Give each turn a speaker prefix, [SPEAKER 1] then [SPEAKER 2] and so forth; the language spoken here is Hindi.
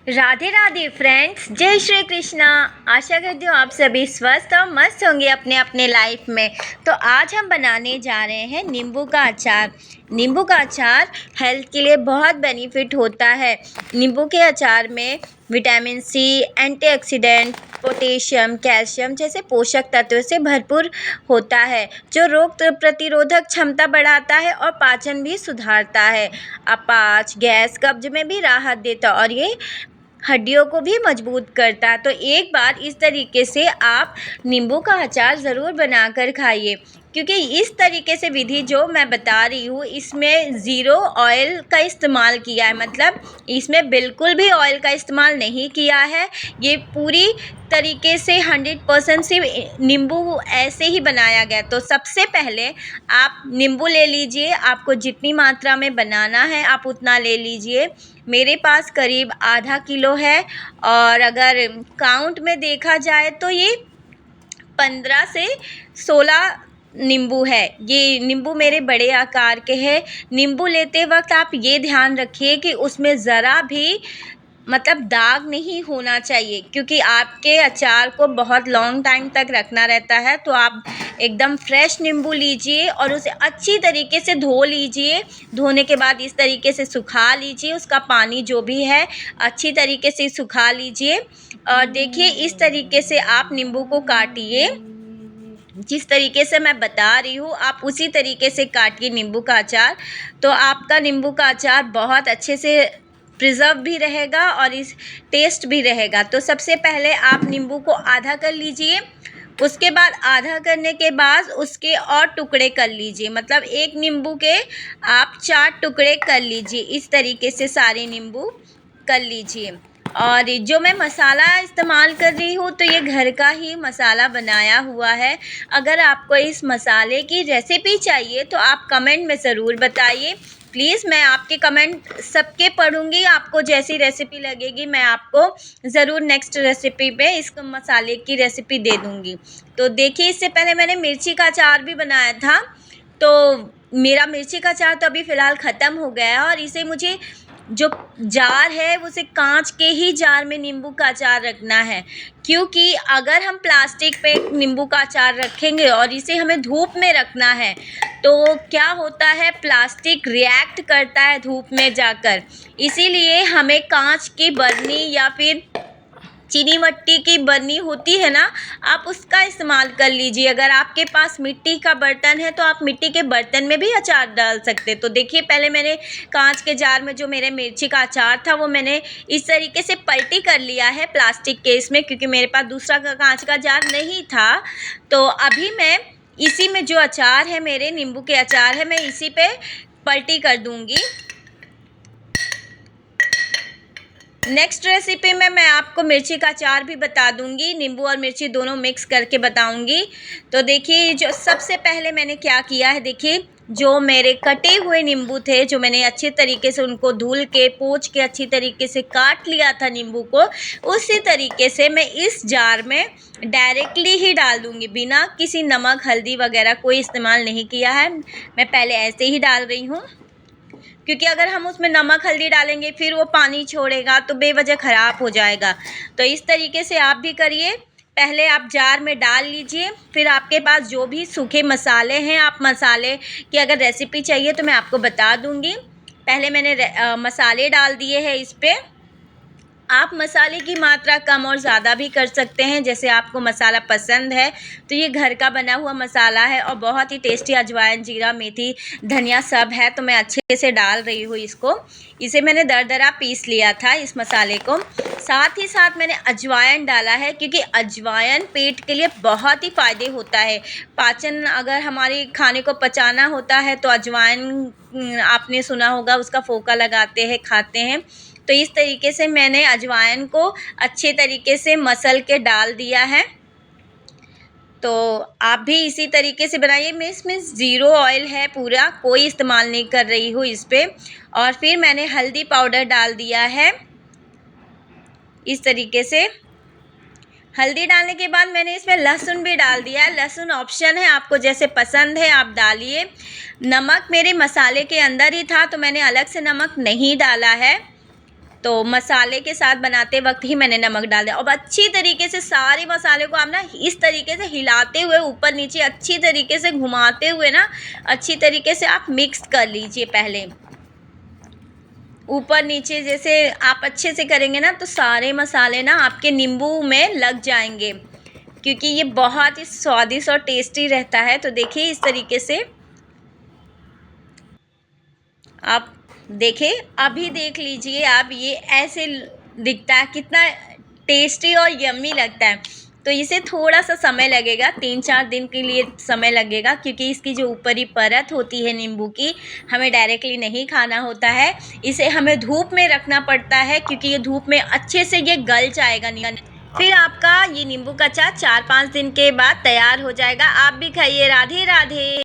[SPEAKER 1] राधे राधे फ्रेंड्स, जय श्री कृष्णा। आशा करती हूँ आप सभी स्वस्थ और मस्त होंगे अपने अपने लाइफ में। तो आज हम बनाने जा रहे हैं नींबू का अचार। नींबू का अचार हेल्थ के लिए बहुत बेनिफिट होता है। नींबू के अचार में vitamin C, antioxidant, potassium, calcium जैसे पोषक तत्वों से भरपूर होता है, जो रोग प्रतिरोधक क्षमता बढ़ाता है और पाचन भी सुधारता है। अपाच, गैस, कब्ज में भी राहत देता है और ये हड्डियों को भी मजबूत करता है। तो एक बार इस तरीके से आप नींबू का अचार ज़रूर बनाकर खाइए, क्योंकि इस तरीके से विधि जो मैं बता रही हूँ इसमें ज़ीरो ऑयल का इस्तेमाल किया है, मतलब इसमें बिल्कुल भी ऑयल का इस्तेमाल नहीं किया है। ये पूरी तरीके से 100% सिर्फ नींबू ऐसे ही बनाया गया। तो सबसे पहले आप नींबू ले लीजिए, आपको जितनी मात्रा में बनाना है आप उतना ले लीजिए। मेरे पास करीब आधा किलो है और अगर काउंट में देखा जाए तो ये 15 से 16 नींबू है। ये नींबू मेरे बड़े आकार के हैं। नींबू लेते वक्त आप ये ध्यान रखिए कि उसमें ज़रा भी मतलब दाग नहीं होना चाहिए, क्योंकि आपके अचार को बहुत लॉन्ग टाइम तक रखना रहता है। तो आप एकदम फ्रेश नींबू लीजिए और उसे अच्छी तरीके से धो लीजिए। धोने के बाद इस तरीके से सुखा लीजिए, उसका पानी जो भी है अच्छी तरीके से सुखा लीजिए। और देखिए इस तरीके से आप नींबू को काटिए। जिस तरीके से मैं बता रही हूँ आप उसी तरीके से काटिए नींबू का अचार, तो आपका नींबू का अचार बहुत अच्छे से प्रिजर्व भी रहेगा और इस टेस्ट भी रहेगा। तो सबसे पहले आप नींबू को आधा कर लीजिए, उसके बाद आधा करने के बाद उसके और टुकड़े कर लीजिए, मतलब एक नींबू के आप 4 टुकड़े कर लीजिए। इस तरीके से सारे नींबू कर लीजिए। और जो मैं मसाला इस्तेमाल कर रही हूँ तो ये घर का ही मसाला बनाया हुआ है। अगर आपको इस मसाले की रेसिपी चाहिए तो आप कमेंट में ज़रूर बताइए। प्लीज़, मैं आपके कमेंट सबके पढ़ूँगी। आपको जैसी रेसिपी लगेगी मैं आपको ज़रूर नेक्स्ट रेसिपी पे इस मसाले की रेसिपी दे दूँगी। तो देखिए, इससे पहले मैंने मिर्ची का अचार भी बनाया था। तो मेरा मिर्ची का अचार तो अभी फ़िलहाल ख़त्म हो गया है और इसे मुझे जो जार है उसे कांच के ही जार में नींबू का अचार रखना है, क्योंकि अगर हम प्लास्टिक पे नींबू का अचार रखेंगे और इसे हमें धूप में रखना है तो क्या होता है, प्लास्टिक रिएक्ट करता है धूप में जाकर। इसीलिए हमें कांच की बरनी या फिर चीनी मिट्टी की बर्नी होती है ना, आप उसका इस्तेमाल कर लीजिए। अगर आपके पास मिट्टी का बर्तन है तो आप मिट्टी के बर्तन में भी अचार डाल सकते। तो देखिए, पहले मैंने कांच के जार में जो मेरे मिर्ची का अचार था वो मैंने इस तरीके से पलटी कर लिया है प्लास्टिक केस में, क्योंकि मेरे पास दूसरा कांच का जार नहीं था। तो अभी मैं इसी में जो अचार है, मेरे नींबू के अचार है, मैं इसी पे पलटी कर दूँगी। नेक्स्ट रेसिपी में मैं आपको मिर्ची का अचार भी बता दूंगी, नींबू और मिर्ची दोनों मिक्स करके बताऊंगी। तो देखिए, जो सबसे पहले मैंने क्या किया है, देखिए जो मेरे कटे हुए नींबू थे, जो मैंने अच्छे तरीके से उनको धुल के पोंछ के अच्छी तरीके से काट लिया था नींबू को, उसी तरीके से मैं इस जार में डायरेक्टली ही डाल दूंगी, बिना किसी नमक हल्दी वगैरह कोई इस्तेमाल नहीं किया है। मैं पहले ऐसे ही डाल रही हूँ, क्योंकि अगर हम उसमें नमक हल्दी डालेंगे फिर वो पानी छोड़ेगा तो बेवजह ख़राब हो जाएगा। तो इस तरीके से आप भी करिए। पहले आप जार में डाल लीजिए, फिर आपके पास जो भी सूखे मसाले हैं, आप मसाले की अगर रेसिपी चाहिए तो मैं आपको बता दूंगी। पहले मैंने मसाले डाल दिए हैं इस पर। आप मसाले की मात्रा कम और ज़्यादा भी कर सकते हैं, जैसे आपको मसाला पसंद है। तो ये घर का बना हुआ मसाला है और बहुत ही टेस्टी, अजवाइन, जीरा, मेथी, धनिया सब है। तो मैं अच्छे से डाल रही हूँ इसको। इसे मैंने दरदरा पीस लिया था इस मसाले को। साथ ही साथ मैंने अजवाइन डाला है, क्योंकि अजवाइन पेट के लिए बहुत ही फ़ायदे होता है। पाचन, अगर हमारे खाने को पचाना होता है तो अजवाइन आपने सुना होगा, उसका फोका लगाते हैं, खाते हैं। तो इस तरीके से मैंने अजवाइन को अच्छे तरीके से मसल के डाल दिया है। तो आप भी इसी तरीके से बनाइए। मैं इसमें ज़ीरो ऑयल है, पूरा कोई इस्तेमाल नहीं कर रही हूँ इस पर। और फिर मैंने हल्दी पाउडर डाल दिया है इस तरीके से। हल्दी डालने के बाद मैंने इसमें लहसुन भी डाल दिया है। लहसुन ऑप्शन है, आपको जैसे पसंद है आप डालिए। नमक मेरे मसाले के अंदर ही था तो मैंने अलग से नमक नहीं डाला है। तो मसाले के साथ बनाते वक्त ही मैंने नमक डाल दिया। अब अच्छी तरीके से सारे मसाले को आप ना इस तरीके से हिलाते हुए ऊपर नीचे अच्छी तरीके से घुमाते हुए ना अच्छी तरीके से आप मिक्स कर लीजिए। पहले ऊपर नीचे जैसे आप अच्छे से करेंगे ना तो सारे मसाले ना आपके नींबू में लग जाएंगे, क्योंकि ये बहुत ही स्वादिष्ट और टेस्टी रहता है। तो देखिए इस तरीके से आप देखें, अभी देख लीजिए आप, ये ऐसे दिखता है, कितना टेस्टी और यम्मी लगता है। तो इसे थोड़ा सा समय लगेगा, 3-4 दिन के लिए समय लगेगा, क्योंकि इसकी जो ऊपरी परत होती है नींबू की, हमें डायरेक्टली नहीं खाना होता है। इसे हमें धूप में रखना पड़ता है, क्योंकि ये धूप में अच्छे से ये गल जाएगा। फिर आपका ये नींबू का अचार 4-5 दिन के बाद तैयार हो जाएगा। आप भी खाइए। राधे राधे।